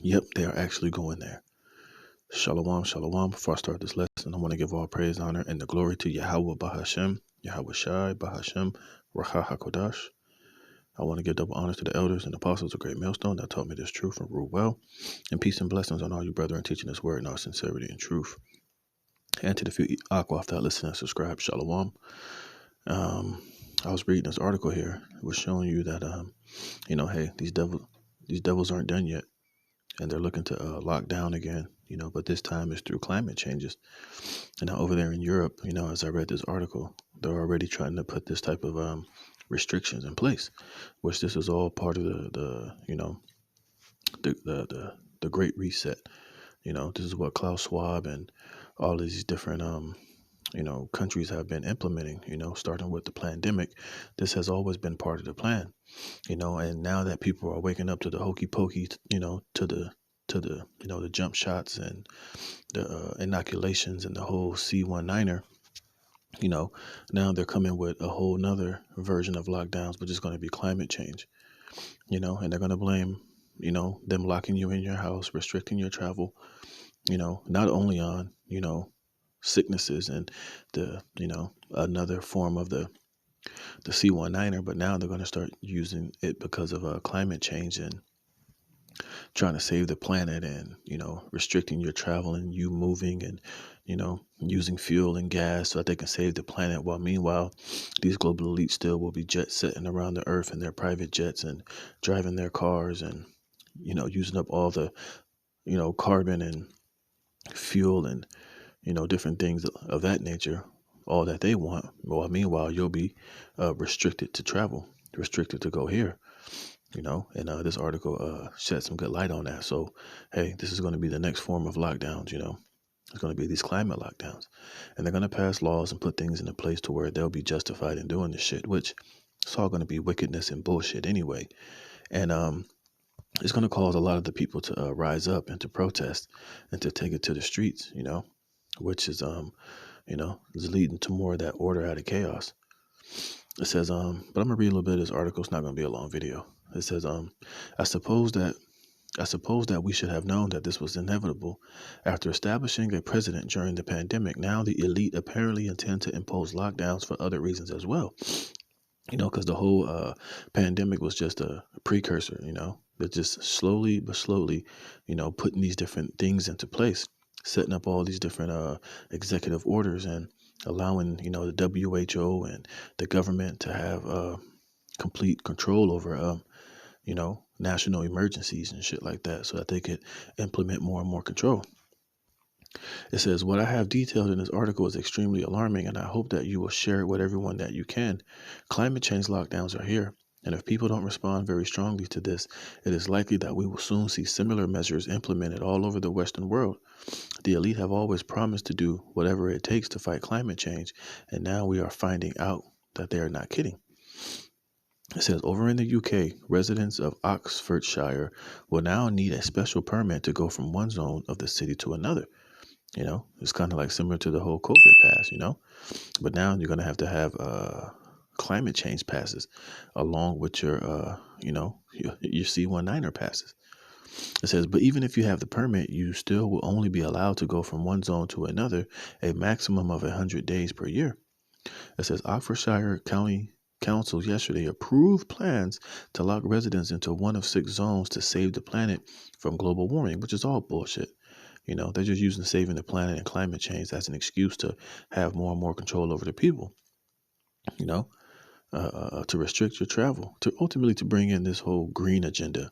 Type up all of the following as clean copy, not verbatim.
Yep, they are actually going there. Shalom, shalom. Before I start this lesson, I want to give all praise, honor, and the glory to Yahweh Bahashem, Yahweh Shai Bahashem, Raha HaKodash. I want to give double honor to the elders and apostles of Great Millstone that taught me this truth and rule well. And peace and blessings on all you brethren teaching this word in our sincerity and truth. And to the few Aquaf that listen and subscribe, shalom. I was reading this article here. It was showing you that, hey, these devils aren't done yet. And they're looking to lock down again, but this time it's through climate changes. And now over there in Europe, as I read this article, they're already trying to put this type of restrictions in place, which this is all part of the Great Reset. This is what Klaus Schwab and all of these different countries have been implementing, starting with the pandemic. This has always been part of the plan, and now that people are waking up to the hokey pokey, to the the jump shots and the inoculations and the whole C19er, now they're coming with a whole nother version of lockdowns, but it's going to be climate change, and they're going to blame, them locking you in your house, restricting your travel, not only on, sicknesses and the, another form of the C19er, but now they're going to start using it because of climate change and trying to save the planet and, restricting your travel and you moving and, using fuel and gas so that they can save the planet. While meanwhile, these global elites still will be jet setting around the earth in their private jets and driving their cars and, using up all the, carbon and fuel and, different things of that nature, all that they want. Well, meanwhile, you'll be restricted to travel, restricted to go here, and this article shed some good light on that. So, hey, this is going to be the next form of lockdowns, It's going to be these climate lockdowns. And they're going to pass laws and put things into place to where they'll be justified in doing this shit, which it's all going to be wickedness and bullshit anyway. And it's going to cause a lot of the people to rise up and to protest and to take it to the streets, which is, is leading to more of that order out of chaos. It says, but I'm going to read a little bit of this article. It's not going to be a long video. It says, I suppose that we should have known that this was inevitable. After establishing a precedent during the pandemic, now the elite apparently intend to impose lockdowns for other reasons as well. Because the whole pandemic was just a precursor, They're just slowly but slowly, putting these different things into place, setting up all these different executive orders and allowing, the WHO and the government to have complete control over, national emergencies and shit like that so that they could implement more and more control. It says, what I have detailed in this article is extremely alarming, and I hope that you will share it with everyone that you can. Climate change lockdowns are here, and if people don't respond very strongly to this, it is likely that we will soon see similar measures implemented all over the Western world. The elite have always promised to do whatever it takes to fight climate change, and now we are finding out that they are not kidding. It says, over in the UK, residents of Oxfordshire will now need a special permit to go from one zone of the city to another. It's kind of like similar to the whole COVID pass, but now you're going to have climate change passes along with your C19er passes. It says, but even if you have the permit, you still will only be allowed to go from one zone to another a maximum of 100 days per year. It says, Oxfordshire County Council yesterday approved plans to lock residents into one of 6 zones to save the planet from global warming, which is all bullshit. They're just using saving the planet and climate change as an excuse to have more and more control over the people, to restrict your travel, to ultimately to bring in this whole green agenda,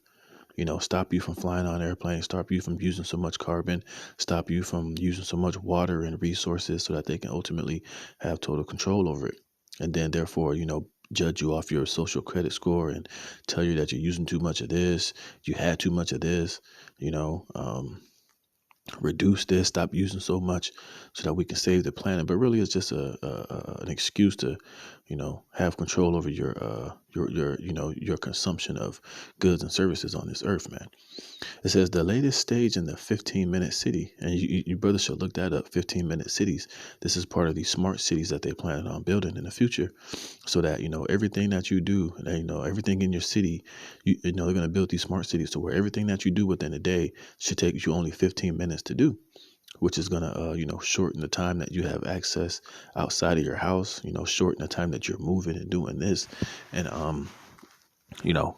stop you from flying on airplanes, stop you from using so much carbon, stop you from using so much water and resources so that they can ultimately have total control over it. And then therefore, judge you off your social credit score and tell you that you're using too much of this, you had too much of this, reduce this, stop using so much, so that we can save the planet. But really, it's just an excuse to, have control over your consumption of goods and services on this earth, man. It says the latest stage in the 15-minute city, and you brothers should look that up. 15-minute cities. This is part of these smart cities that they plan on building in the future, so that everything that you do, everything in your city, they're going to build these smart cities to where everything that you do within a day should take you only 15 minutes to do, which is going to shorten the time that you have access outside of your house, shorten the time that you're moving and doing this, and you know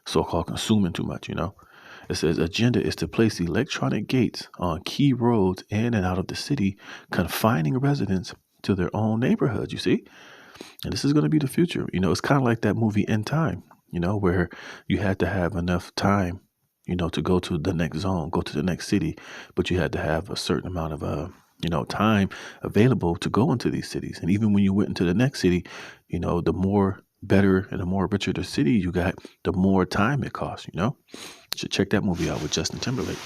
so-called consuming too much. It says agenda is to place electronic gates on key roads in and out of the city, confining residents to their own neighborhoods, you see. And this is going to be the future. It's kind of like that movie In Time, where you had to have enough time, to go to the next zone, go to the next city, but you had to have a certain amount of time available to go into these cities. And even when you went into the next city, the more better and the more richer the city you got, the more time it costs. You should check that movie out with Justin Timberlake.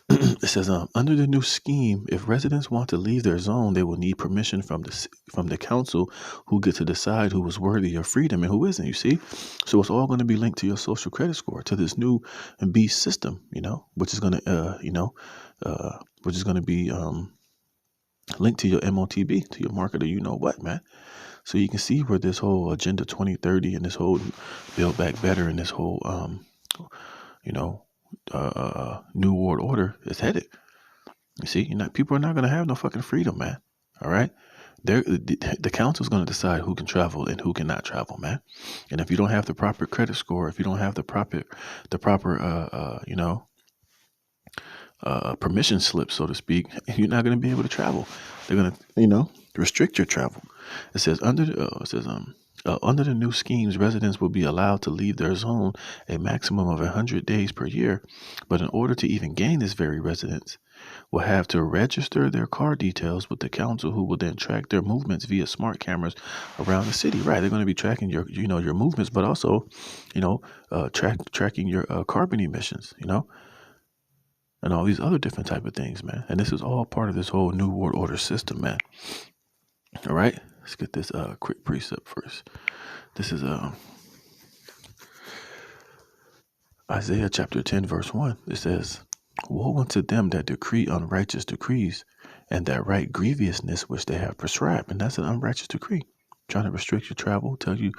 It says, under the new scheme, if residents want to leave their zone, they will need permission from the council, who get to decide who is worthy of freedom and who isn't. You see, so it's all going to be linked to your social credit score, to this new beast system, which is going to, which is going to be linked to your MOTB, to your marketer. Man. So you can see where this whole Agenda 2030 and this whole Build Back Better and this whole, New World Order is headed. You see, people are not going to have no fucking freedom, man. All right. The council's going to decide who can travel and who cannot travel, man. And if you don't have the proper credit score, if you don't have the proper permission slip, so to speak, you're not going to be able to travel. They're going to, restrict your travel. It says under the new schemes, residents will be allowed to leave their zone a maximum of 100 days per year. But in order to even gain this, very residents will have to register their car details with the council, who will then track their movements via smart cameras around the city. Right, they're going to be tracking your movements, but also, tracking your carbon emissions, and all these other different type of things, man. And this is all part of this whole New World Order system, man. All right, let's get this quick precept first. This is Isaiah chapter 10, verse 1. It says, woe unto them that decree unrighteous decrees, and that write grievousness which they have prescribed. And that's an unrighteous decree, trying to restrict your travel, tell you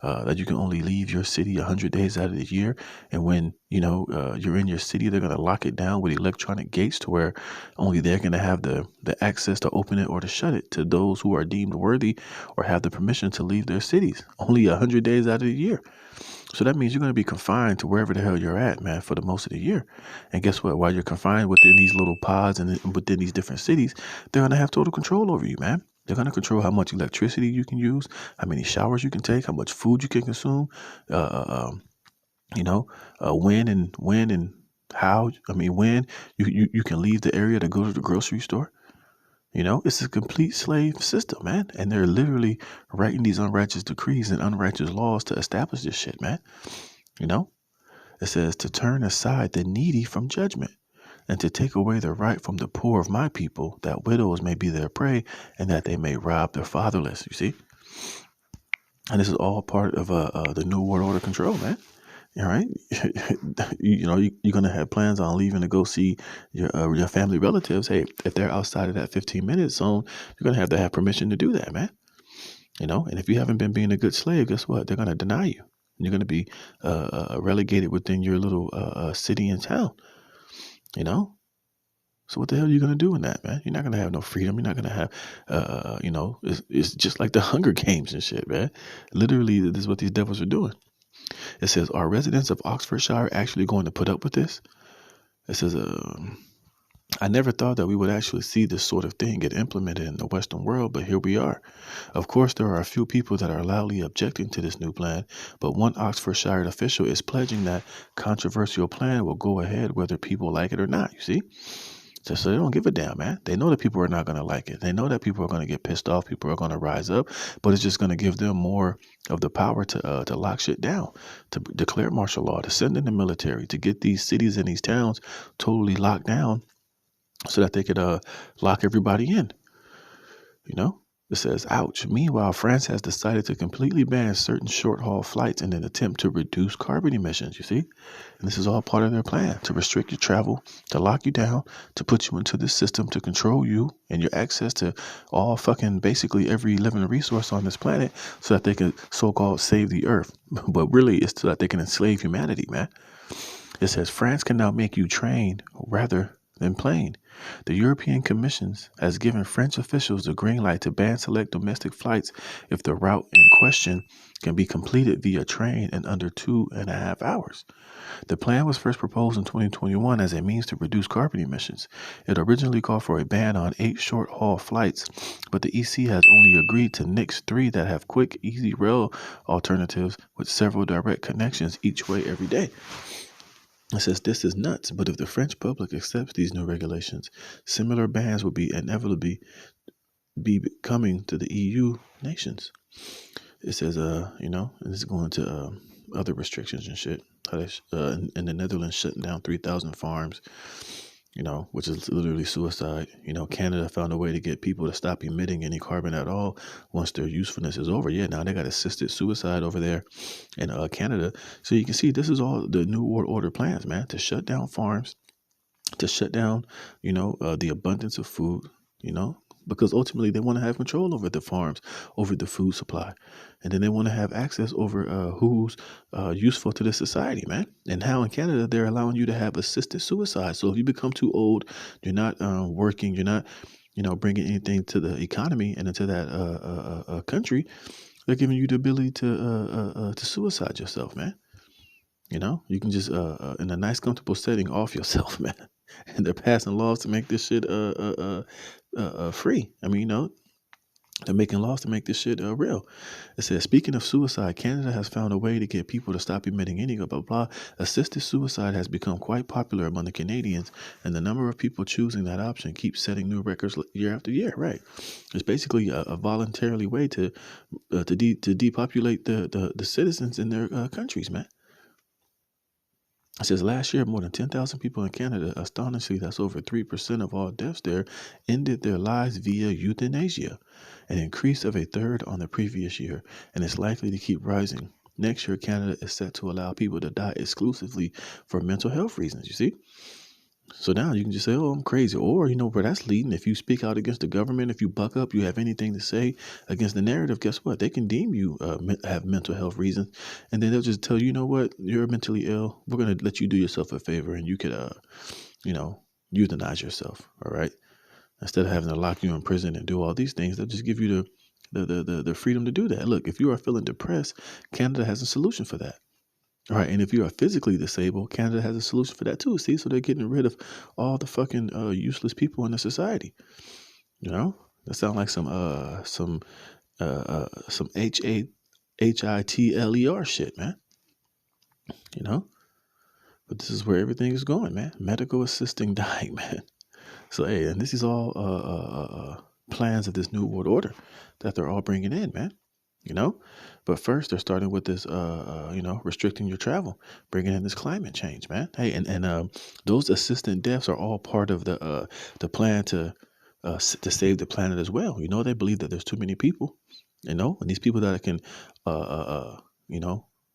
that you can only leave your city 100 days out of the year. And when, you're in your city, they're going to lock it down with electronic gates, to where only they're going to have the access to open it or to shut it to those who are deemed worthy or have the permission to leave their cities only 100 days out of the year. So that means you're going to be confined to wherever the hell you're at, man, for the most of the year. And guess what? While you're confined within these little pods and within these different cities, they're going to have total control over you, man. They're going to control how much electricity you can use, how many showers you can take, how much food you can consume, when and how. When you can leave the area to go to the grocery store. It's a complete slave system, man. And they're literally writing these unrighteous decrees and unrighteous laws to establish this shit, man. It says to turn aside the needy from judgment, and to take away the right from the poor of my people, that widows may be their prey, and that they may rob their fatherless. You see? And this is all part of the New World Order control, man. All right, you're gonna have plans on leaving to go see your family relatives. Hey, if they're outside of that 15-minute zone, you're gonna have to have permission to do that, man. And if you haven't been being a good slave, guess what? They're gonna deny you. And you're gonna be relegated within your little city and town. So what the hell are you gonna do in that, man? You're not gonna have no freedom. You're not gonna have, it's just like the Hunger Games and shit, man. Literally, this is what these devils are doing. It says, are residents of Oxfordshire actually going to put up with this? It says, I never thought that we would actually see this sort of thing get implemented in the Western world, but here we are. Of course, there are a few people that are loudly objecting to this new plan, but one Oxfordshire official is pledging that controversial plan will go ahead whether people like it or not, you see? So they don't give a damn, man. They know that people are not going to like it. They know that people are going to get pissed off. People are going to rise up, but it's just going to give them more of the power to lock shit down, to declare martial law, to send in the military, to get these cities and these towns totally locked down, so that they could lock everybody in. You know, it says, ouch. Meanwhile, France has decided to completely ban certain short haul flights in an attempt to reduce carbon emissions, you see? And this is all part of their plan to restrict your travel, to lock you down, to put you into this system, to control you and your access to all fucking basically every living resource on this planet, so that they can so-called save the earth. But really, it's so that they can enslave humanity, man. It says France can now make you train rather than plane. The European Commission has given French officials the green light to ban select domestic flights if the route in question can be completed via train in under 2.5 hours. The plan was first proposed in 2021 as a means to reduce carbon emissions. It originally called for a ban on 8 short-haul flights, but the EC has only agreed to nix 3 that have quick, easy rail alternatives with several direct connections each way every day. It says this is nuts, but if the French public accepts these new regulations, similar bans will be inevitably be coming to the EU nations. It says, and it's going to other restrictions and shit. In the Netherlands, shutting down 3,000 farms, which is literally suicide. Canada found a way to get people to stop emitting any carbon at all once their usefulness is over. Yeah, now they got assisted suicide over there in Canada. So you can see this is all the New World Order plans, man, to shut down farms, to shut down, the abundance of food, because ultimately they want to have control over the farms, over the food supply. And then they want to have access over who's useful to the society, man. And how in Canada they're allowing you to have assisted suicide. So if you become too old, you're not working, you're not, bringing anything to the economy and into that country, they're giving you the ability to suicide yourself, man. You can just in a nice, comfortable setting off yourself, man. And they're passing laws to make this shit free. I mean, they're making laws to make this shit real. It says, speaking of suicide, Canada has found a way to get people to stop emitting any blah, blah, blah. Assisted suicide has become quite popular among the Canadians, and the number of people choosing that option keeps setting new records year after year, right? It's basically a voluntarily way to depopulate the citizens in their countries, man. It says last year, more than 10,000 people in Canada, astonishingly, that's over 3% of all deaths there, ended their lives via euthanasia, an increase of a third on the previous year, and it's likely to keep rising. Next year, Canada is set to allow people to die exclusively for mental health reasons, you see? So now you can just say, oh, I'm crazy. Or, where that's leading. If you speak out against the government, if you buck up, you have anything to say against the narrative, guess what? They can deem you have mental health reasons. And then they'll just tell you, you know what? You're mentally ill. We're going to let you do yourself a favor and you could, euthanize yourself. All right. Instead of having to lock you in prison and do all these things, they'll just give you the freedom to do that. Look, if you are feeling depressed, Canada has a solution for that. All right, and if you are physically disabled, Canada has a solution for that too. See, so they're getting rid of all the fucking useless people in the society. That sounds like some HITLER shit, man. But this is where everything is going, man. Medical assisting dying, man. So hey, and this is all plans of this new world order that they're all bringing in, man. But first they're starting with this restricting your travel, bringing in this climate change, man. Hey, and those assistant deaths are all part of the plan to save the planet as well. They believe that there's too many people, and these people that can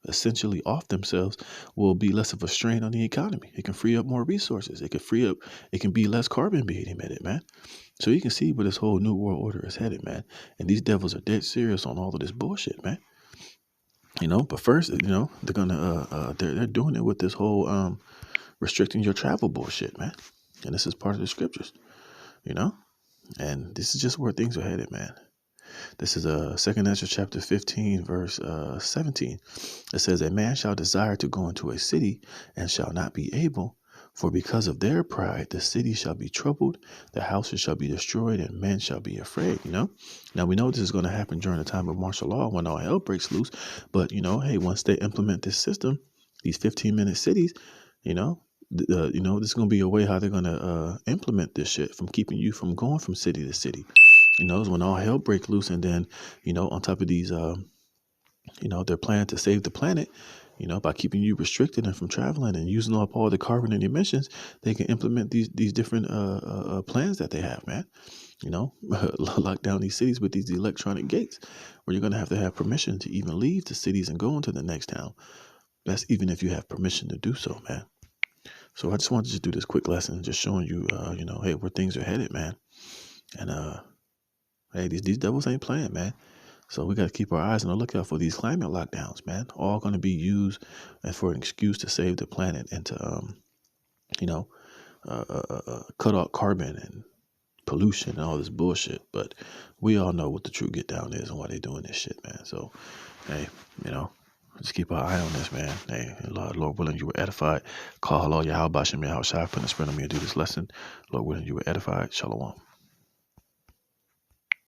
essentially off themselves will be less of a strain on the economy. It can free up more resources. It can be less carbon being emitted, man. So you can see where this whole new world order is headed, man. And these devils are dead serious on all of this bullshit, man. But first, they're gonna they're doing it with this whole restricting your travel bullshit, man. And this is part of the scriptures, and this is just where things are headed, man. This is 2 Ezra chapter 15, verse 17. It says, a man shall desire to go into a city and shall not be able, for because of their pride, the city shall be troubled, the houses shall be destroyed, and men shall be afraid, Now, we know this is going to happen during the time of martial law when all hell breaks loose. But, hey, once they implement this system, these 15-minute cities, This is gonna be a way how they're gonna implement this shit from keeping you from going from city to city. Is when all hell break loose, and then on top of these, their plan to save the planet. By keeping you restricted and from traveling and using up all the carbon and emissions, they can implement these different plans that they have, man. Lock down these cities with these electronic gates, where you're gonna have to have permission to even leave the cities and go into the next town. That's even if you have permission to do so, man. So I just wanted to do this quick lesson, just showing you, hey, where things are headed, man. And hey, these devils ain't playing, man. So we got to keep our eyes on the lookout for these climate lockdowns, man. All going to be used as for an excuse to save the planet and to, cut out carbon and pollution and all this bullshit. But we all know what the true get down is and why they doing this shit, man. So, hey, just keep our eye on this, man. Hey, Lord willing, you were edified. Call Allah Yahweh Bashem Yahweh Shai, put a spread on me and do this lesson. Lord willing, you were edified. Shalom.